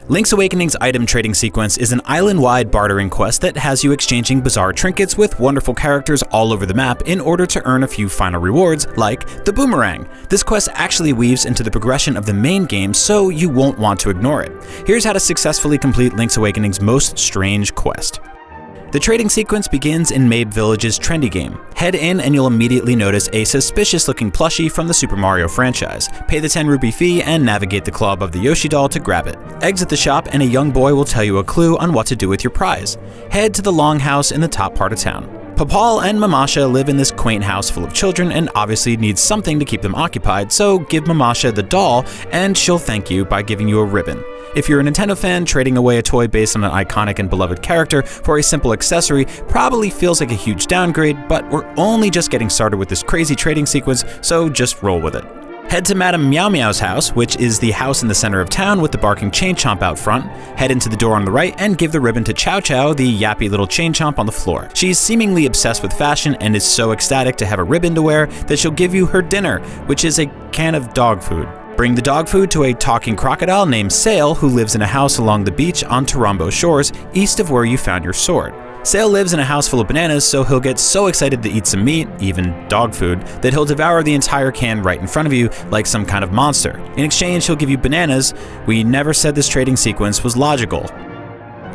Link's Awakening's item trading sequence is an island-wide bartering quest that has you exchanging bizarre trinkets with wonderful characters all over the map in order to earn a few final rewards, like the Boomerang. This quest actually weaves into the progression of the main game, so you won't want to ignore it. Here's how to successfully complete Link's Awakening's most strange quest. The trading sequence begins in Mabe Village's trendy game. Head in and you'll immediately notice a suspicious-looking plushie from the Super Mario franchise. Pay the 10 rupee fee and navigate the club of the Yoshi doll to grab it. Exit the shop and a young boy will tell you a clue on what to do with your prize. Head to the longhouse in the top part of town. Papal and Mamasha live in this quaint house full of children and obviously need something to keep them occupied, so give Mamasha the doll and she'll thank you by giving you a ribbon. If you're a Nintendo fan, trading away a toy based on an iconic and beloved character for a simple accessory probably feels like a huge downgrade, but we're only just getting started with this crazy trading sequence, so just roll with it. Head to Madame Meow Meow's house, which is the house in the center of town with the barking chain chomp out front. Head into the door on the right and give the ribbon to Chow Chow, the yappy little chain chomp on the floor. She's seemingly obsessed with fashion and is so ecstatic to have a ribbon to wear that she'll give you her dinner, which is a can of dog food. Bring the dog food to a talking crocodile named Sail, who lives in a house along the beach on Tarambo Shores, east of where you found your sword. Sail lives in a house full of bananas, so he'll get so excited to eat some meat, even dog food, that he'll devour the entire can right in front of you like some kind of monster. In exchange, he'll give you bananas. We never said this trading sequence was logical.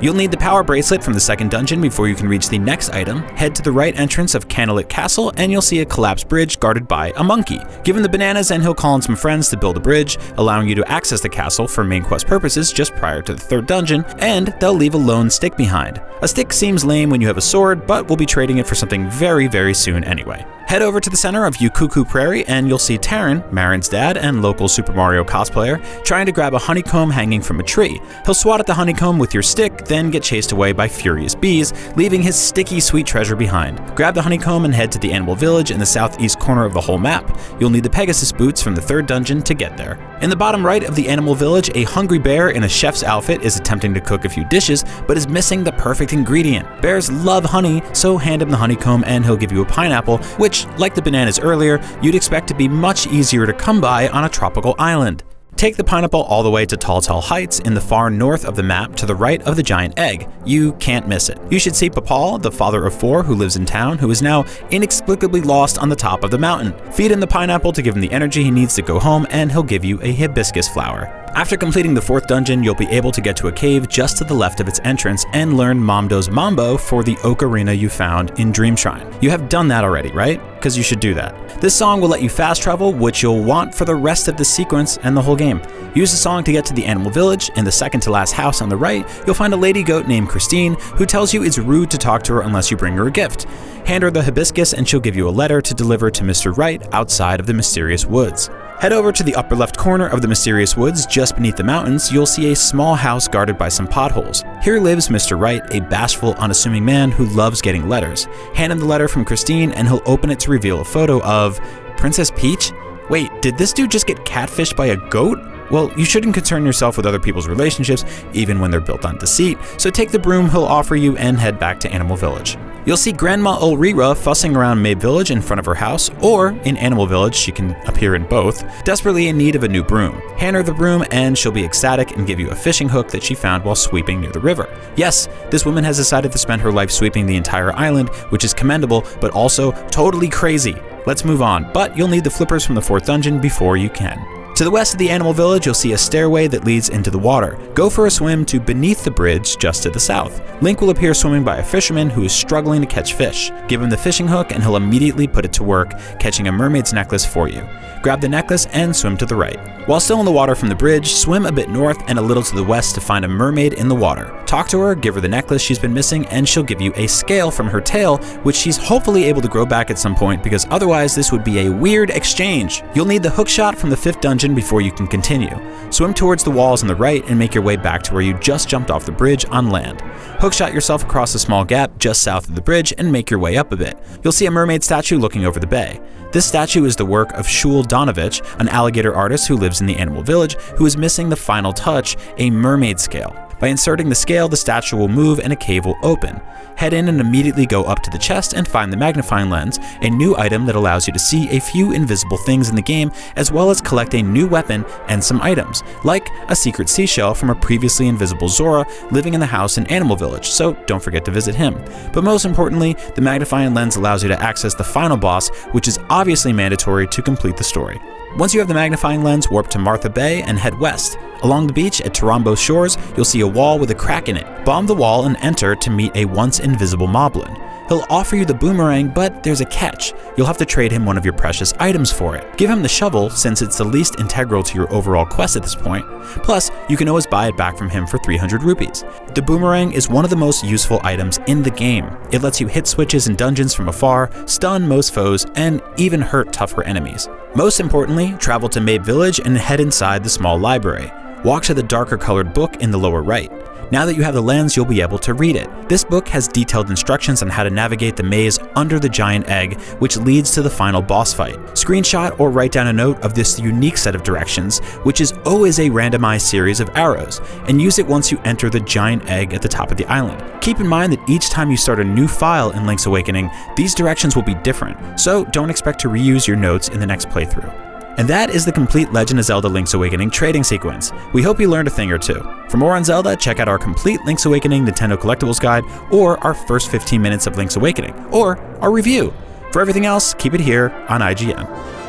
You'll need the power bracelet from the second dungeon before you can reach the next item. Head to the right entrance of Candlelit Castle and you'll see a collapsed bridge guarded by a monkey. Give him the bananas and he'll call in some friends to build a bridge, allowing you to access the castle for main quest purposes just prior to the third dungeon, and they'll leave a lone stick behind. A stick seems lame when you have a sword, but we'll be trading it for something very, very soon anyway. Head over to the center of Yukuku Prairie and you'll see Tarin, Marin's dad and local Super Mario cosplayer, trying to grab a honeycomb hanging from a tree. He'll swat at the honeycomb with your stick, then get chased away by furious bees, leaving his sticky sweet treasure behind. Grab the honeycomb and head to the Animal Village in the southeast corner of the whole map. You'll need the Pegasus boots from the third dungeon to get there. In the bottom right of the Animal Village, a hungry bear in a chef's outfit is attempting to cook a few dishes, but is missing the perfect ingredient. Bears love honey, so hand him the honeycomb and he'll give you a pineapple, which, like the bananas earlier, you'd expect to be much easier to come by on a tropical island. Take the pineapple all the way to Tall Tall Heights in the far north of the map to the right of the giant egg. You can't miss it. You should see Papal, the father of 4 who lives in town, who is now inexplicably lost on the top of the mountain. Feed him the pineapple to give him the energy he needs to go home and he'll give you a hibiscus flower. After completing the 4th dungeon, you'll be able to get to a cave just to the left of its entrance and learn Mamdo's Mambo for the ocarina you found in Dream Shrine. You have done that already, right? Because you should do that. This song will let you fast travel, which you'll want for the rest of the sequence and the whole game. Use the song to get to the Animal Village. In the second to last house on the right, you'll find a lady goat named Christine who tells you it's rude to talk to her unless you bring her a gift. Hand her the hibiscus and she'll give you a letter to deliver to Mr. Wright outside of the mysterious woods. Head over to the upper left corner of the mysterious woods just beneath the mountains. You'll see a small house guarded by some potholes. Here lives Mr. Wright, a bashful, unassuming man who loves getting letters. Hand him the letter from Christine and he'll open it to reveal a photo of Princess Peach? Wait, did this dude just get catfished by a goat? Well, you shouldn't concern yourself with other people's relationships, even when they're built on deceit, so take the broom he'll offer you and head back to Animal Village. You'll see Grandma Ulrira fussing around Mabe Village in front of her house, or in Animal Village, she can appear in both, desperately in need of a new broom. Hand her the broom and she'll be ecstatic and give you a fishing hook that she found while sweeping near the river. Yes, this woman has decided to spend her life sweeping the entire island, which is commendable, but also totally crazy. Let's move on, but you'll need the flippers from the 4th dungeon before you can. To the west of the Animal Village, you'll see a stairway that leads into the water. Go for a swim to beneath the bridge just to the south. Link will appear swimming by a fisherman who is struggling to catch fish. Give him the fishing hook and he'll immediately put it to work, catching a mermaid's necklace for you. Grab the necklace and swim to the right. While still in the water from the bridge, swim a bit north and a little to the west to find a mermaid in the water. Talk to her, give her the necklace she's been missing, and she'll give you a scale from her tail, which she's hopefully able to grow back at some point, because otherwise this would be a weird exchange. You'll need the hook shot from the 5th dungeon before you can continue. Swim towards the walls on the right and make your way back to where you just jumped off the bridge on land. Hookshot yourself across a small gap just south of the bridge and make your way up a bit. You'll see a mermaid statue looking over the bay. This statue is the work of Shul Donovich, an alligator artist who lives in the Animal Village, who is missing the final touch, a mermaid scale. By inserting the scale, the statue will move and a cave will open. Head in and immediately go up to the chest and find the magnifying lens, a new item that allows you to see a few invisible things in the game, as well as collect a new weapon and some items, like a secret seashell from a previously invisible Zora living in the house in Animal Village, so don't forget to visit him. But most importantly, the magnifying lens allows you to access the final boss, which is obviously mandatory to complete the story. Once you have the magnifying lens, warp to Martha Bay and head west. Along the beach at Tarambo Shores, you'll see a wall with a crack in it. Bomb the wall and enter to meet a once invisible moblin. He'll offer you the boomerang, but there's a catch. You'll have to trade him one of your precious items for it. Give him the shovel, since it's the least integral to your overall quest at this point. Plus, you can always buy it back from him for 300 rupees. The boomerang is one of the most useful items in the game. It lets you hit switches in dungeons from afar, stun most foes, and even hurt tougher enemies. Most importantly, travel to Mabe Village and head inside the small library. Walk to the darker colored book in the lower right. Now that you have the lens, you'll be able to read it. This book has detailed instructions on how to navigate the maze under the giant egg, which leads to the final boss fight. Screenshot or write down a note of this unique set of directions, which is always a randomized series of arrows, and use it once you enter the giant egg at the top of the island. Keep in mind that each time you start a new file in Link's Awakening, these directions will be different, so don't expect to reuse your notes in the next playthrough. And that is the complete Legend of Zelda Link's Awakening trading sequence. We hope you learned a thing or two. For more on Zelda, check out our complete Link's Awakening Nintendo Collectibles Guide, or our first 15 minutes of Link's Awakening, or our review. For everything else, keep it here on IGN.